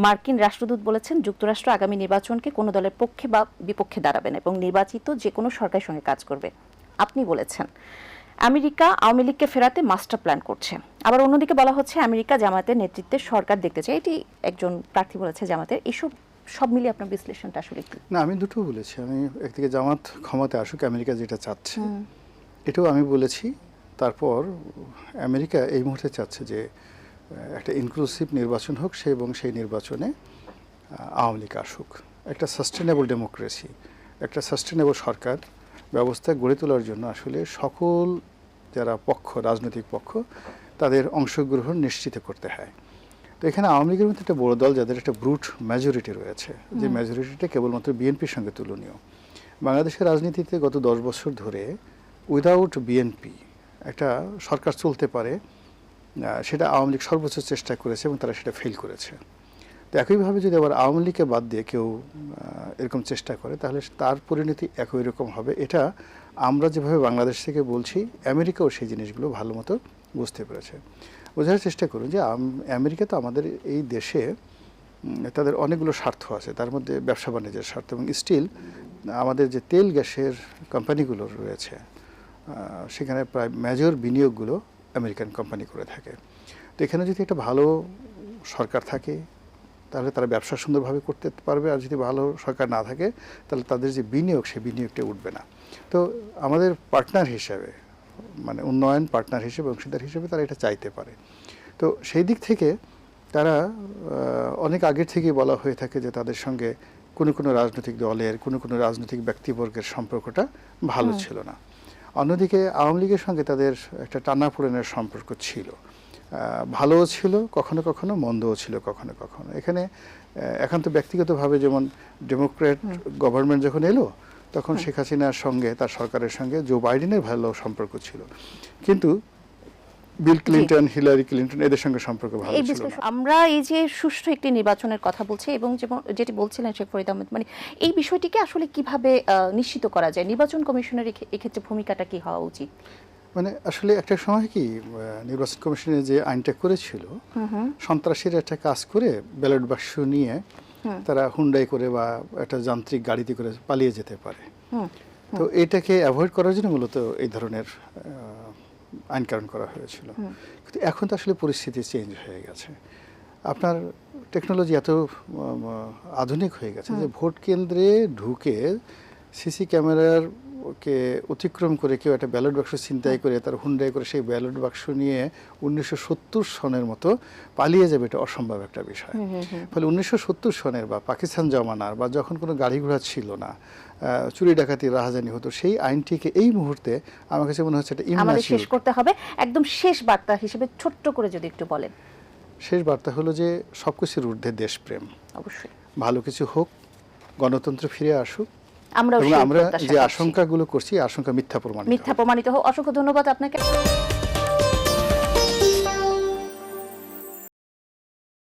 মার্কিন রাষ্ট্রদূত বলেছেন যুক্তরাষ্ট্র আগামী নির্বাচনকে কোনো দলের পক্ষে বা বিপক্ষে দাঁড়াবে না এবং নির্বাচিত যে কোনো সরকারের সঙ্গে কাজ করবে। আপনি বলেছেন আমেরিকা আওয়ামী লীগকে ফেরাতে মাস্টার প্ল্যান করছে, আবার অন্যদিকে বলা হচ্ছে আমেরিকা জামায়াতের নেতৃত্বে সরকার দেখতে চায়, এটি একজন প্রার্থী বলেছে জামাতের। এসব সব মিলিয়ে আপনার বিশ্লেষণটা আসলে কি? না, আমি দুটো বলেছি। আমি একদিকে জামাত ক্ষমতায় আসুক, আমেরিকা যেটা চাচ্ছে এটাও আমি বলেছি। তারপর আমেরিকা এই মুহূর্তে চাচ্ছে যে একটা ইনক্লুসিভ নির্বাচন হোক এবং সেই নির্বাচনে আওয়ামী লীগ আসুক। একটা সাস্টেনেবল ডেমোক্রেসি, একটা সাস্টেনেবল সরকার ব্যবস্থা গড়ে তোলার জন্য আসলে সকল যারা পক্ষ, রাজনৈতিক পক্ষ, তাদের অংশগ্রহণ নিশ্চিত করতে হয়। তো এখানে আওয়ামী লীগের মধ্যে একটা বড় দল যাদের একটা ব্রুট মেজরিটি রয়েছে, যে মেজরিটিটা কেবলমাত্র বিএনপির সঙ্গে তুলনীয়। বাংলাদেশের রাজনীতিতে গত 10 বছর ধরে উইদাউট বিএনপি একটা সরকার চলতে পারে, সেটা আওয়ামী লীগ সর্বোচ্চ চেষ্টা করেছে এবং তারা সেটা ফেল করেছে। তো একইভাবে যদি আবার আওয়ামী লীগকে বাদ দিয়ে কেউ এরকম চেষ্টা করে তাহলে তার পরিণতি একই রকম হবে। এটা আমরা যেভাবে বাংলাদেশ থেকে বলছি, আমেরিকাও সেই জিনিসগুলো ভালো মতো বুঝতে পেরেছে। বোঝার চেষ্টা করুন যে আমেরিকা তো আমাদের এই দেশে তাদের অনেকগুলো স্বার্থ আছে, তার মধ্যে ব্যবসা বাণিজ্যের স্বার্থ, এবং স্টিল আমাদের যে তেল গ্যাসের কোম্পানিগুলো রয়েছে সেখানে প্রায় মেজর বিনিয়োগগুলো আমেরিকান কোম্পানি করে থাকে। তো এখানে যদি একটা ভালো সরকার থাকে তাহলে তারা ব্যবসা সুন্দরভাবে করতে পারবে, আর যদি ভালো সরকার না থাকে তাহলে তাদের যে বিনিয়োগ, সেই বিনিয়োগটা উঠবে না। তো আমাদের পার্টনার হিসেবে, মানে উন্নয়ন পার্টনার হিসেবে, অংশীদার হিসেবে তারা এটা চাইতে পারে। তো সেই দিক থেকে তারা অনেক আগের থেকেই বলা হয়ে থাকে যে তাদের সঙ্গে কোনো রাজনৈতিক দলের কোনো রাজনৈতিক ব্যক্তিবর্গের সম্পর্কটা ভালো ছিল না। অন্যদিকে আওয়ামী লীগের সঙ্গে তাদের একটা টানাপোড়েনের সম্পর্ক ছিল, ভালোও ছিল কখনো কখনো, মন্দও ছিল কখনো কখনো। এখানে এখন তো ব্যক্তিগতভাবে যেমন ডেমোক্র্যাট গভর্নমেন্ট যখন এলো তখন শেখ হাসিনার সঙ্গে, তার সরকারের সঙ্গে জো বাইডেনের ভালো সম্পর্ক ছিল, কিন্তু বিল ক্লিন্টন, হিলারি ক্লিন্টন এদের সঙ্গে সম্পর্ক ভালো ছিল না। আমরা এই যে সুষ্ঠু একটি নির্বাচনের কথা বলছি এবং যেটি বলছিলেন শেখ ফরিদ আহমেদ, মানে এই বিষয়টিকে আসলে কিভাবে নিশ্চিত করা যায়? নির্বাচন কমিশনের এক্ষেত্রে ভূমিকাটা কি হওয়া উচিত? মানে আসলে একটা সময় কি নির্বাচন কমিশনের যে আইনটা করেছিল, সন্ত্রাসীরা একটা কাজ করে ব্যালট বাক্স নিয়ে তারা হুন্ডাই করে বা একটা যান্ত্রিক গাড়িতে করে পালিয়ে যেতে পারে। তো এটাকে অ্যাভয়েড করার জন্য মূলত এই ধরনের আইনকানুন করা হয়েছিল। কিন্তু এখন তো আসলে পরিস্থিতি চেঞ্জ হয়ে গেছে। আপনার টেকনোলজি এত আধুনিক হয়ে গেছে যে ভোট কেন্দ্রে ঢুকে সিসি ক্যামেরার কে অতিক্রম করে কেউ একটা ব্যালট বাক্স ছিনতাই করে তার হুন্ডাই করে সেই ব্যালট বাক্স নিয়ে 1970 সনের মতো পালিয়ে যাবে, এটা অসম্ভব একটা বিষয়। ফলে 1970 সনের বা পাকিস্তান জমানার বা যখন কোনো গাড়ি ঘোড়া ছিল না, চুরি ডাকাতি রাহাজানি হতো, সেই আইনটিকে এই মুহূর্তে আমার কাছে মনে হচ্ছে এটা আমাদের শেষ করতে হবে। একদম শেষ বার্তা হিসেবে ছোট্ট করে যদি একটু বলেন। শেষ বার্তা হলো যে সবকিছুর ঊর্ধ্বে দেশপ্রেম। অবশ্যই ভালো কিছু হোক, গণতন্ত্র ফিরে আসুক, আমরা যে আশঙ্কাগুলো করছি আশঙ্কা মিথ্যা প্রমাণিত হোক। অসংখ্য ধন্যবাদ আপনাকে।